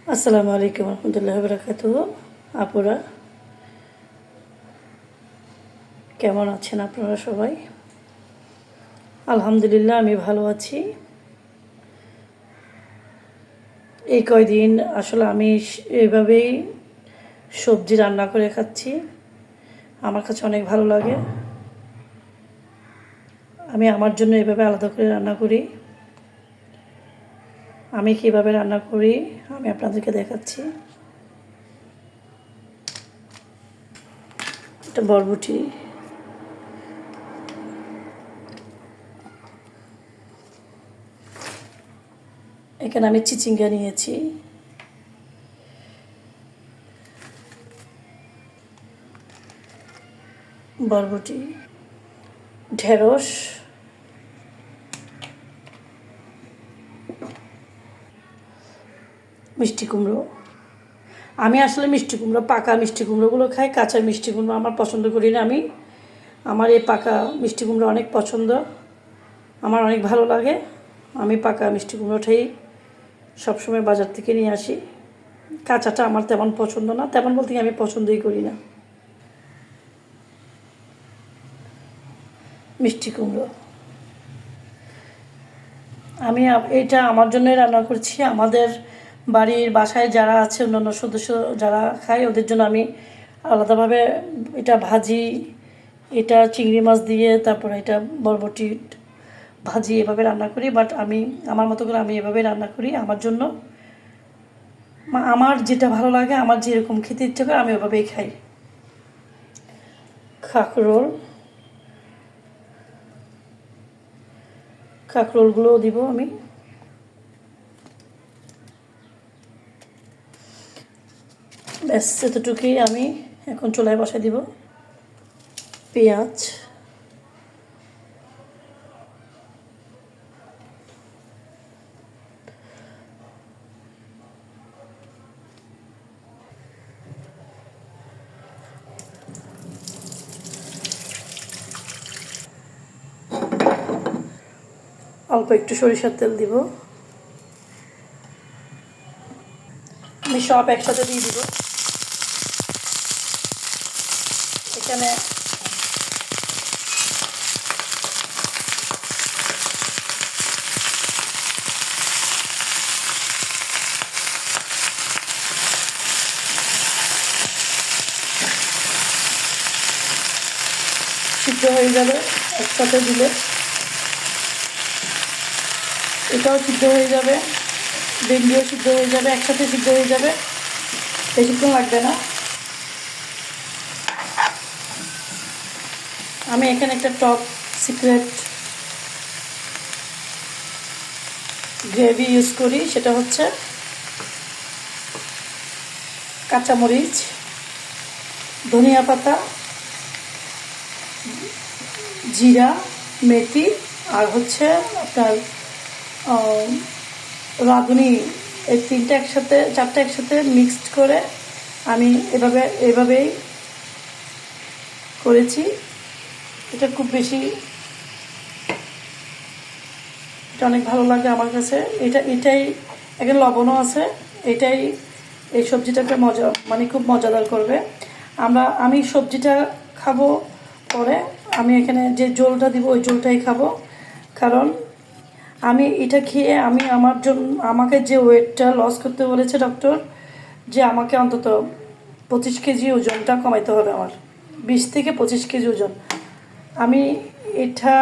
আসসালামু আলাইকুম রহমতুল্লাহ বরকাত। আপুরা কেমন আছেন আপনারা সবাই? আলহামদুলিল্লাহ আমি ভালো আছি। এই কয়দিন আসলে আমি এইভাবেই সবজি রান্না করে খাচ্ছি। আমার কাছে অনেক ভালো লাগে। আমি আমার জন্য এভাবে আলাদা করে রান্না করি। আমি কীভাবে রান্না করি আমি আপনাদেরকে দেখাচ্ছি। এটা বরবটি, এখানে আমি চিচিঙ্গা নিয়েছি, বরবটি, ঢেঁড়স, মিষ্টি কুমড়ো। আমি আসলে মিষ্টি কুমড়ো, পাকা মিষ্টি কুমড়োগুলো খাই, কাঁচা মিষ্টি কুমড়ো আমার পছন্দ করি না। আমার এই পাকা মিষ্টি কুমড়ো অনেক পছন্দ, আমার অনেক ভালো লাগে। আমি পাকা মিষ্টি কুমড়োটাই সবসময় বাজার থেকে নিয়ে আসি। কাঁচাটা আমার তেমন পছন্দ না, তেমন বলতে আমি পছন্দই করি না। মিষ্টি কুমড়ো আমি এটা আমার জন্যই রান্না করছি। আমাদের বাড়ির বাসায় যারা আছে, অন্যান্য সদস্য যারা খায়, ওদের জন্য আমি আলাদাভাবে এটা ভাজি, এটা চিংড়ি মাছ দিয়ে, তারপরে এটা বরবটি ভাজি, এভাবে রান্না করি। বাট আমি আমার মতো করে আমি এভাবে রান্না করি আমার জন্য। আমার যেটা ভালো লাগে, আমার যেরকম খেতে ইচ্ছে করে আমি ওভাবেই খাই। কাঁকরোল, কাঁকরোলগুলোও দিব আমি। ব্যাস এতটুকুই আমি এখন চুলায় বসাই দিব। পেঁয়াজ, অল্প একটু সরিষার তেল দিব। আমি সব একসাথে দিয়ে দিব। এখানে সিদ্ধ হয়ে যাবে একসাথে দিলে, এটাও সিদ্ধ হয়ে যাবে, ভেন্ডিও সিদ্ধ হয়ে যাবে, একসাথে সিদ্ধ হয়ে যাবে, বেশিক্ষণ লাগবে না। আমি এখানে একটা টপ সিক্রেট গ্রেভি ইউজ করি, সেটা হচ্ছে কাঁচামরিচ, ধনিয়া পাতা, জিরা, মেথি, আর হচ্ছে আপনার রাঁধুনি, এই তিনটা একসাথে, চারটা একসাথে মিক্সড করে আমি এভাবেই করেছি। এটা খুব বেশি, এটা অনেক ভালো লাগে আমার কাছে। এটাই এখানে লবণও আছে। এটাই এই সবজিটাকে খুব মজাদার করবে। আমি সবজিটা খাবো পরে, আমি এখানে যে ঝোলটা দিব ওই ঝোলটাই খাবো। কারণ আমি এটা খেয়ে আমাকে যে ওয়েটটা লস করতে বলেছে ডক্টর, যে আমাকে অন্তত 25 কেজি ওজনটা কমাইতে হবে, আমার 20 থেকে 25 কেজি ওজন। আমি এটা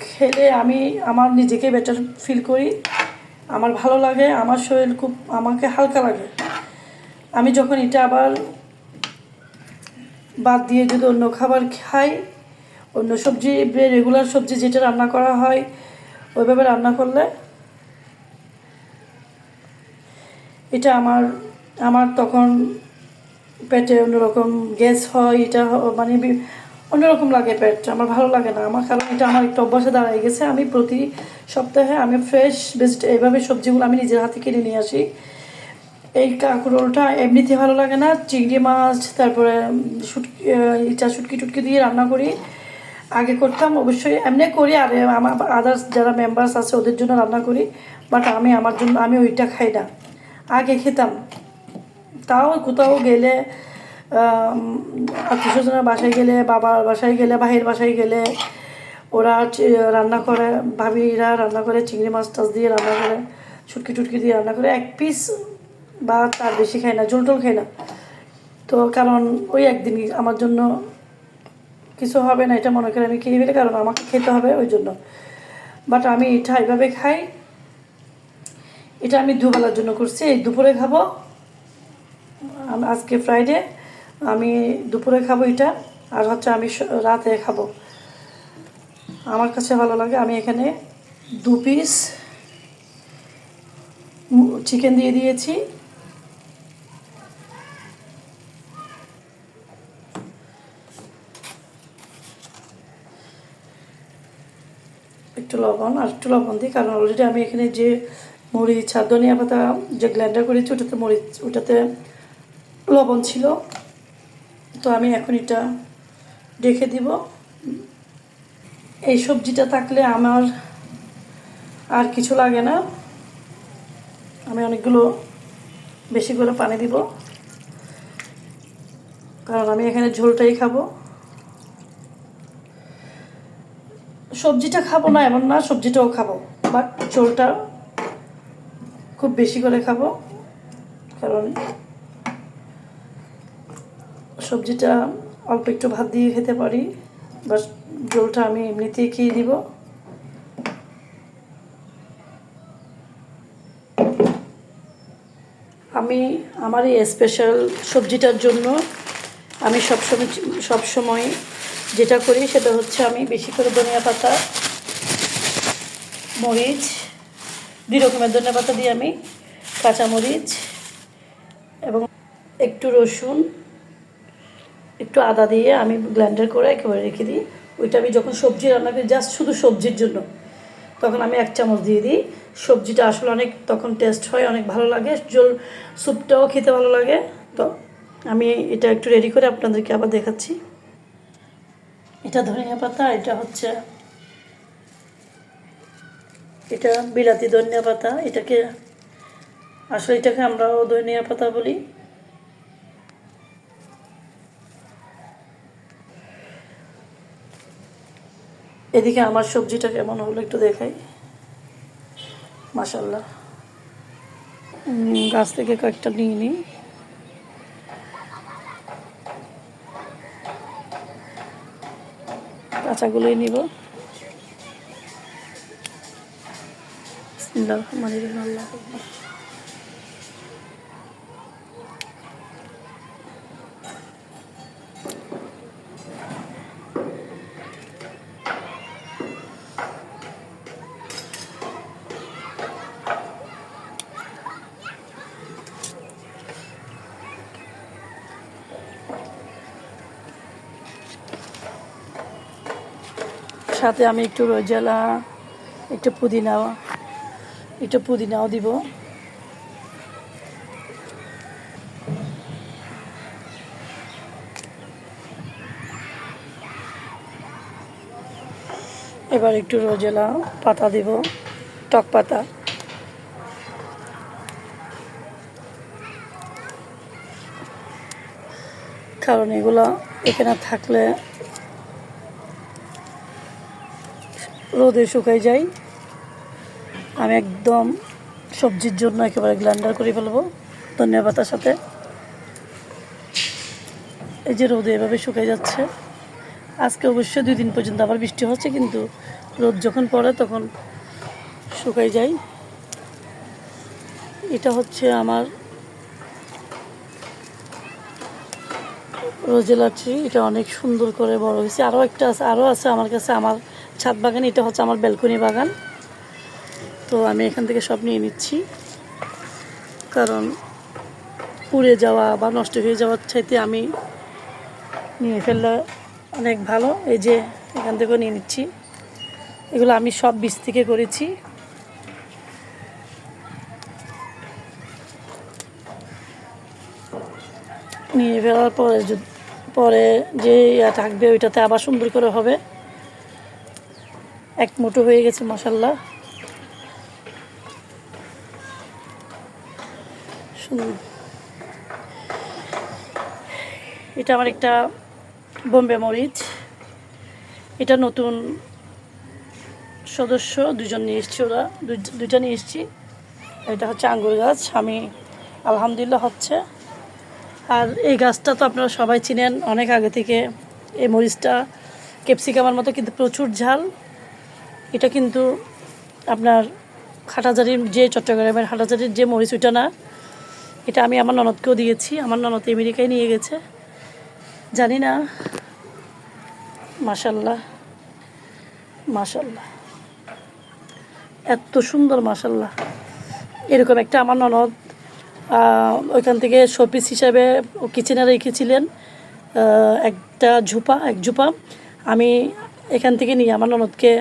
খেলে আমার নিজেকে বেটার ফিল করি, আমার ভালো লাগে, আমার শরীর আমাকে হালকা লাগে। আমি যখন এটা আবার বাদ দিয়ে যদি অন্য খাবার খাই, অন্য সবজি, রেগুলার সবজি যেটা রান্না করা হয় ওইভাবে রান্না করলে, এটা আমার তখন পেটে অন্যরকম গ্যাস হয়, এটা অন্যরকম লাগে, পেট আমার ভালো লাগে না আমার। কারণ এটা আমার একটা অভ্যাসে দাঁড়ায় গেছে। আমি প্রতি সপ্তাহে আমি ফ্রেশ এইভাবে সবজিগুলো আমি নিজের হাতে কিনে নিয়ে আসি। এই কাঁকরোলটা এমনিতে ভালো লাগে না, চিংড়ি মাছ, তারপরে শুটকি টুটকি দিয়ে রান্না করি। আগে করতাম, অবশ্যই এমনি করি, আর আমার আদার্স যারা মেম্বার্স আছে ওদের জন্য রান্না করি। বাট আমি আমার জন্য আমি ওইটা খাই না। আগে খেতাম, তাও কোথাও গেলে আত্মীয় স্বজনের বাসায় গেলে, বাবার বাসায় গেলে, ভাইয়ের বাসায় গেলে ওরা রান্না করে, ভাবিরা রান্না করে চিংড়ি মাছ টাছ দিয়ে রান্না করে, ছুটকি টুটকি দিয়ে রান্না করে, এক পিস বা তার বেশি খাই না, ঝোল টোল খাই না। তো কারণ ওই একদিন আমার জন্য কিছু হবে না এটা মনে করে আমি কিনে ফেলি, কারণ আমাকে খেতে হবে ওই জন্য। বাট আমি এটা এইভাবে খাই, এটা আমি দুবেলার জন্য করছি, এই দুপুরে খাবো, আজকে ফ্রাইডে, আমি দুপুরে খাবো এটা, আর হচ্ছে আমি রাতে খাবো। আমার কাছে ভালো লাগে। আমি এখানে 2 পিস চিকেন দিয়ে দিয়েছি, একটু লবণ, আর একটু লবণ দিই, কারণ অলরেডি আমি এখানে যে মরিচ আর ধনিয়া পাতা যে গ্ল্যান্ডার করেছি ওটাতে লবণ ছিল। তো আমি এখন এটা রেখে দিব। এই সবজিটা থাকলে আমার আর কিছু লাগে না। আমি অনেকগুলো বেশি করে পানি দিব, কারণ আমি এখানে ঝোলটাই খাবো। সবজিটা খাবো না এমন না, সবজিটাও খাবো, বাট ঝোলটা খুব বেশি করে খাবো, কারণ সবজিটা অল্প একটু ভাত দিয়ে খেতে পারি, বা ঝোলটা আমি এমনিতেই খেয়ে দিব। আমি আমার এই স্পেশাল সবজিটার জন্য আমি সবসময় যেটা করি সেটা হচ্ছে আমি বেশি করে ধনিয়া পাতা, মরিচ, 2 রকমের ধনিয়া পাতা দিয়ে আমি কাঁচামরিচ এবং একটু রসুন, একটু আদা দিয়ে আমি ব্লেন্ডার করে একেবারে রেখে দিই। ওইটা আমি যখন সবজি রান্না করি জাস্ট শুধু সবজির জন্য, তখন আমি 1 চামচ দিয়ে দিই। সবজিটা আসলে অনেক তখন টেস্ট হয়, অনেক ভালো লাগে, স্যুপটাও খেতে ভালো লাগে। তো আমি এটা একটু রেডি করে আপনাদেরকে আবার দেখাচ্ছি। এটা ধনিয়া পাতা, এটা বিলাতি ধনিয়া পাতা, এটাকে আমরাও ধনিয়া পাতা বলি। এদিকে আমার সবজিটা কেমন হলো একটু দেখাই। মাশাআল্লাহ, গাছ থেকে কয়েকটা নিয়ে নিই। কাঁচাগুলোই নিব। বিসমিল্লাহির রহমানির রহিম। আল্লাহু আকবার। সাথে আমি একটু রোজেলা, একটু পুদিনাও দিব। এবার একটু রোজেলা পাতা দিব, টক পাতা। কারণ এগুলো এখানে থাকলে রোদে শুকাই যায়। আমি একদম সবজির জন্য একেবারে ব্লেন্ডার করে ফেলবো ধনিয়া পাতার সাথে। এই যে রোদে এভাবে শুকাই যাচ্ছে। আজকে অবশ্য 2 দিন পর্যন্ত আবার বৃষ্টি হচ্ছে, কিন্তু রোদ যখন পড়ে তখন শুকাই যায়। এটা হচ্ছে আমার রোজেলা ট্রি, এটা অনেক সুন্দর করে বড় হয়েছে। আরও আছে আমার কাছে, আমার ছাদ বাগান। এটা হচ্ছে আমার ব্যালকনি বাগান। তো আমি এখান থেকে সব নিয়ে নিচ্ছি, কারণ পুড়ে যাওয়া বা নষ্ট হয়ে যাওয়ার চাইতে আমি নিয়ে ফেললে অনেক ভালো। এই যে এখান থেকেও নিয়ে নিচ্ছি। এগুলো আমি সব বীজ থেকে করেছি। নিয়ে ফেলার পরে যে থাকবে ওইটাতে আবার সুন্দর করে হবে। 1 মুঠো হয়ে গেছে মাশাআল্লাহ। এটা আমার একটা বোম্বে মরিচ, এটা নতুন সদস্য দুজন নিয়ে এসছি, ওরা দুইটা নিয়ে এসছি। এটা হচ্ছে আঙ্গুর গাছ, আমি আলহামদুলিল্লাহ হচ্ছে। আর এই গাছটা তো আপনারা সবাই চিনেন অনেক আগে থেকে। এই মরিচটা ক্যাপসিকামের মতো কিন্তু প্রচুর ঝাল। এটা কিন্তু আপনার হাটাজারির যে চট্টগ্রামের হাটাজারির যে মরিচ ওইটা না, এটা আমি আমার ননদকেও দিয়েছি। আমার ননদ আমেরিকায় নিয়ে গেছে, জানি না। মাশাল্লাহ মাশাল্লাহ, এত সুন্দর মাশাল্লাহ। এরকম একটা আমার ননদ ওইখান থেকে শোপিস হিসাবে কিচেনে রেখেছিলেন একটা এক ঝোপা। আমি এখান থেকে নিয়ে আমার ননদকে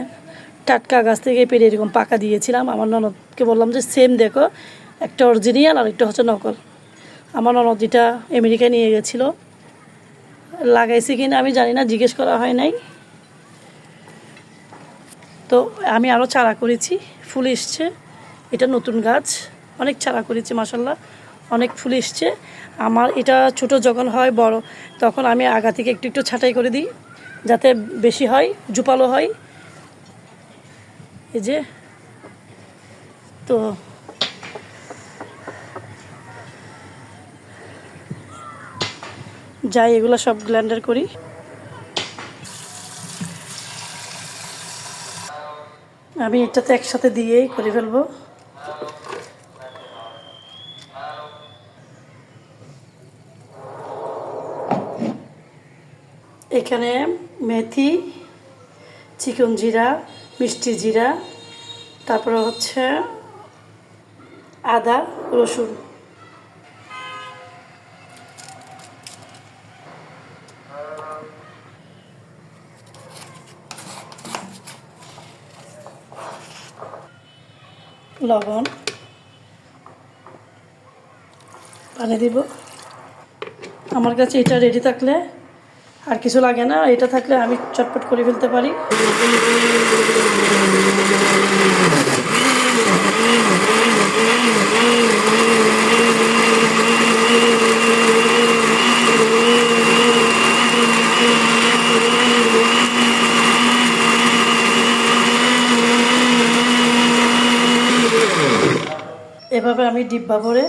টাটকা গাছ থেকে পেরে এরকম পাকা দিয়েছিলাম। আমার ননদকে বললাম যে সেম দেখো, একটা অরিজিনাল আর একটা হচ্ছে নকল। আমার ননদ যেটা আমেরিকায় নিয়ে গেছিলো, লাগাইছি কিনা আমি জানি না, জিজ্ঞেস করা হয় নাই। তো আমি আরও চারা করেছি, ফুল এসছে। এটা নতুন গাছ, অনেক চারা করেছি মাশাল্লাহ, অনেক ফুল এসছে। আমার এটা ছোট যখন হয় বড়, তখন আমি আগা থেকে একটু একটু ছাঁটাই করে দিই যাতে বেশি হয়, জুপালো হয়। এই যে তো যাই, এগুলো সব ব্লেন্ডার করি। আমি এটাতে একসাথে দিয়েই করে ফেলবো। এখানে মেথি, চিকন জিরা, মিষ্টি জিরা, তারপরে হচ্ছে আদা, রসুন, লবণ, পানি দিব। আমার কাছে এটা রেডি থাকলে আর কিছু লাগে না, এটা থাকলে আমি চটপট করে ফেলতে পারি। এভাবে আমি ডিব্বা ভরে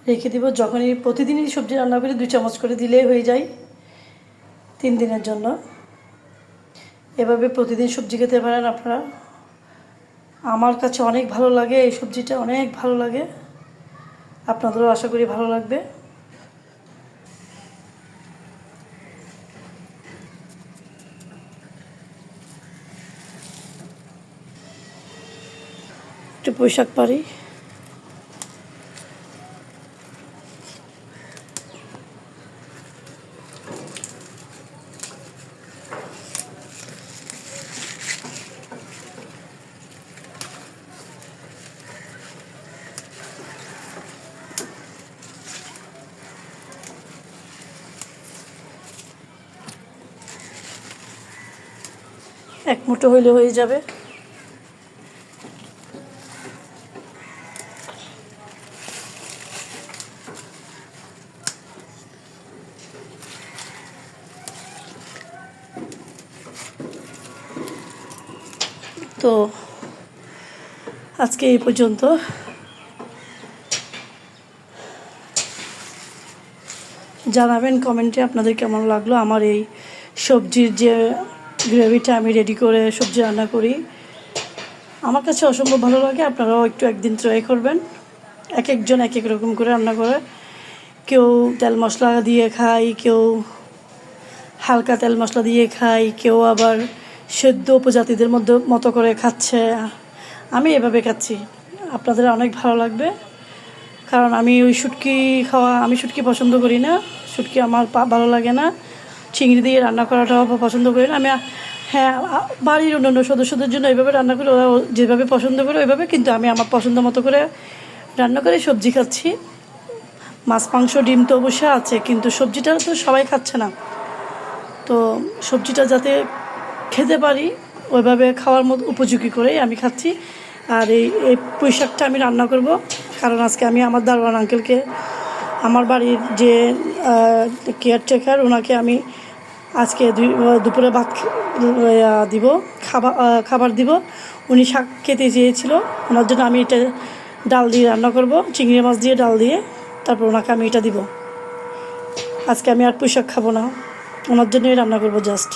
রেখে দিব। যখনই প্রতিদিনই সবজি রান্না করি 2 চামচ করে দিলেই হয়ে যায় 3 দিনের জন্য। এভাবে প্রতিদিন সবজি খেতে পারেন আপনারা। আমার কাছে অনেক ভালো লাগে, এই সবজিটা অনেক ভালো লাগে, আপনাদেরও আশা করি ভালো লাগবে। একটু পুঁইশাক পারি। এক মুঠো হইলে হয়ে যাবে। তো আজকে এই পর্যন্ত। জানাবেন কমেন্টে আপনাদের কেমন লাগলো আমার এই সবজির যে গ্রেভিটা আমি রেডি করে সবজি রান্না করি। আমার কাছে অসম্ভব ভালো লাগে, আপনারাও একটু একদিন ট্রাই করবেন। এক একজন এক এক রকম করে রান্না করে, কেউ তেল মশলা দিয়ে খায়, কেউ হালকা তেল মশলা দিয়ে খায়, কেউ আবার সেদ্ধ উপজাতিদের মতো করে খাচ্ছে। আমি এভাবে খাচ্ছি, আপনাদের অনেক ভালো লাগবে। কারণ আমি আমি শুটকি পছন্দ করি না, শুটকি আমার ভালো লাগে না। চিংড়ি দিয়ে রান্না করাটাও পছন্দ করি না আমি। হ্যাঁ, বাড়ির অন্যান্য সদস্যদের জন্য এইভাবে রান্না করি, ওরা যেভাবে পছন্দ করে ওইভাবে, কিন্তু আমি আমার পছন্দ মতো করে রান্না করে সবজি খাচ্ছি। মাছ মাংস ডিম তো অবশ্যই আছে, কিন্তু সবজিটা তো সবাই খাচ্ছে না। তো সবজিটা যাতে খেতে পারি ওইভাবে খাওয়ার মতো উপযোগী করেই আমি খাচ্ছি। আর এই পুঁইশাকটা আমি রান্না করব কারণ আজকে আমি আমার দারোয়ান আঙ্কেলকে, আমার বাড়ির যে কেয়ারটেকার, ওনাকে আমি আজকে দুপুরে ভাত দিব, খাবার দিব। উনি শাক খেতে চেয়েছিল, ওনার জন্য আমি এটা ডাল দিয়ে রান্না করব, চিংড়ি মাছ দিয়ে ডাল দিয়ে, তারপর ওনাকে আমি এটা দিব। আজকে আমি আর পুঁইশাক খাবো না, ওনার জন্যই রান্না করব জাস্ট।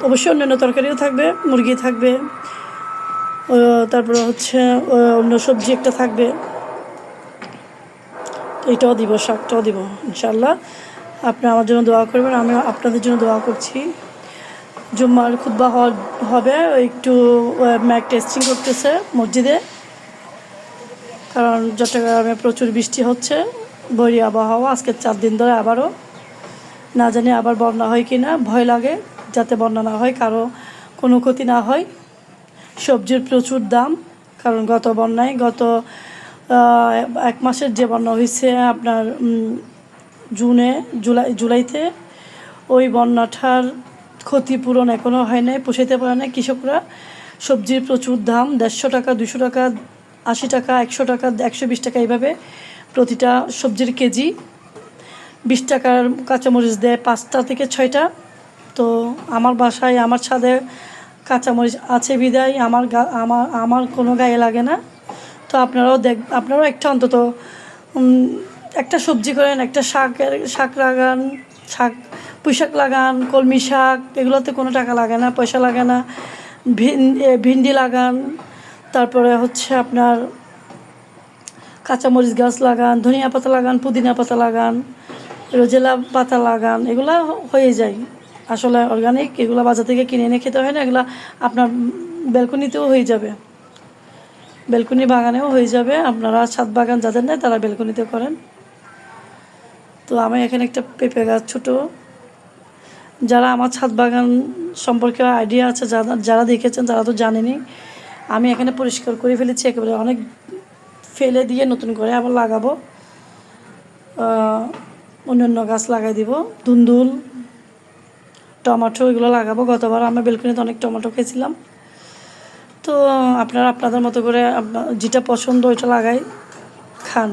অবশ্যই অন্যান্য তরকারিও থাকবে, মুরগি থাকবে, তারপরে হচ্ছে অন্য সবজি একটা থাকবে, এইটাও দিব, শাকটাও দিব ইনশাআল্লাহ। আপনারা আমার জন্য দোয়া করবেন, আমি আপনাদের জন্য দোয়া করছি। জুম্মার খুতবা হবে, একটু ম্যাক টেস্টিং করতেছে মসজিদে, কারণ চট্টগ্রামে প্রচুর বৃষ্টি হচ্ছে, বৈরী আবহাওয়া আজকে 4 দিন ধরে। আবারও না জানি আবার বন্যা হয় কি না, ভয় লাগে যাতে বন্যা না হয়, কারো কোনো ক্ষতি না হয়। সবজির প্রচুর দাম, কারণ গত 1 মাসের যে বন্যা হয়েছে আপনার জুলাইতে, ওই বন্যাটার ক্ষতিপূরণ এখনও হয় নাই, পোষাইতে পারে না কৃষকরা। সবজির প্রচুর দাম, 150 টাকা, 200 টাকা, 80 টাকা, 100 টাকা, 120 টাকা, এইভাবে প্রতিটা সবজির কেজি। 20 টাকার কাঁচামরিচ দেয় 5টা থেকে 6টা। তো আমার বাসায়, আমার ছাদে কাঁচামরিচ আছে বিদায় আমার কোনো গায়ে লাগে না। তো আপনারাও একটা অন্তত একটা সবজি করেন, একটা শাক লাগান, পুঁইশাক লাগান, কলমি শাক, এগুলোতে কোনো টাকা লাগে না, পয়সা লাগে না। ভিন্ডি লাগান, তারপরে হচ্ছে আপনার কাঁচামরিচ গাছ লাগান, ধনিয়া পাতা লাগান, পুদিনা পাতা লাগান, রোজেলা পাতা লাগান, এগুলো হয়ে যায় আসলে অর্গানিক। এগুলো বাজার থেকে কিনে এনে খেতে হয় না, এগুলো আপনার ব্যালকনিতেও হয়ে যাবে, ব্যালকনি বাগানেও হয়ে যাবে। আপনারা ছাদ বাগান যাদের নেই তারা ব্যালকনিতে করেন। তো আমি এখানে একটা পেঁপে গাছ, ছোটো, যারা আমার ছাদ বাগান সম্পর্কে আইডিয়া আছে, যারা দেখেছেন তারা তো জানেনি। আমি এখানে পরিষ্কার করে ফেলেছি একেবারে, অনেক ফেলে দিয়ে নতুন করে আবার লাগাবো, অন্যান্য গাছ লাগাই দিব, ধুন্দুল, টমেটো, এগুলো লাগাবো। গতবার আমার বেলকনিতে অনেক টমেটো খেয়েছিলাম। তো আপনারা আপনাদের মতো করে যেটা পছন্দ ওইটা লাগাই খান।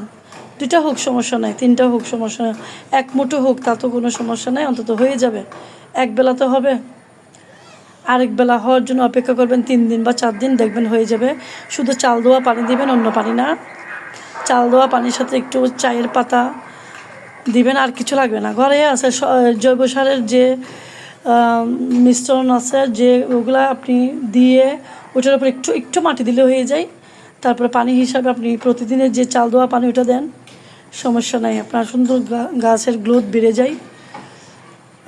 2টা হোক সমস্যা নাই, 3টা হোক সমস্যা নেই, 1 মুঠো হোক তা তো কোনো সমস্যা নেই, অন্তত হয়ে যাবে। এক বেলা তো হবে, আরেক বেলা হওয়ার জন্য অপেক্ষা করবেন 3 দিন বা 4 দিন, দেখবেন হয়ে যাবে। শুধু চাল ধোয়া পানি দিবেন, অন্য পানি না। চাল ধোয়া পানির সাথে একটু চায়ের পাতা দিবেন, আর কিছু লাগবে না। ঘরে আছে জৈব সারের যে মিশ্রণ আছে, যে ওগুলা আপনি দিয়ে ওটার উপর একটু মাটি দিলে হয়ে যায়। তারপরে পানি হিসাবে আপনি প্রতিদিনের যে চাল ধোয়া পানি ওটা দেন, সমস্যা নাই, আপনার সুন্দর গাছের গ্রোথ বেড়ে যায়।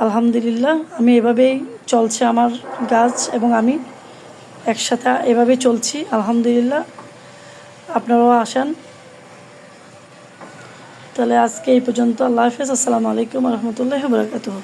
আলহামদুলিল্লাহ, আমি এভাবেই চলছে আমার গাছ এবং আমি একসাথে এভাবেই চলছি আলহামদুলিল্লাহ। আপনারাও আসেন। তাহলে আজকে এই পর্যন্ত। আল্লাহ হাফেজ। আসসালামু আলাইকুম রহমতুল্লাহি ওয়া বারাকাতুহু।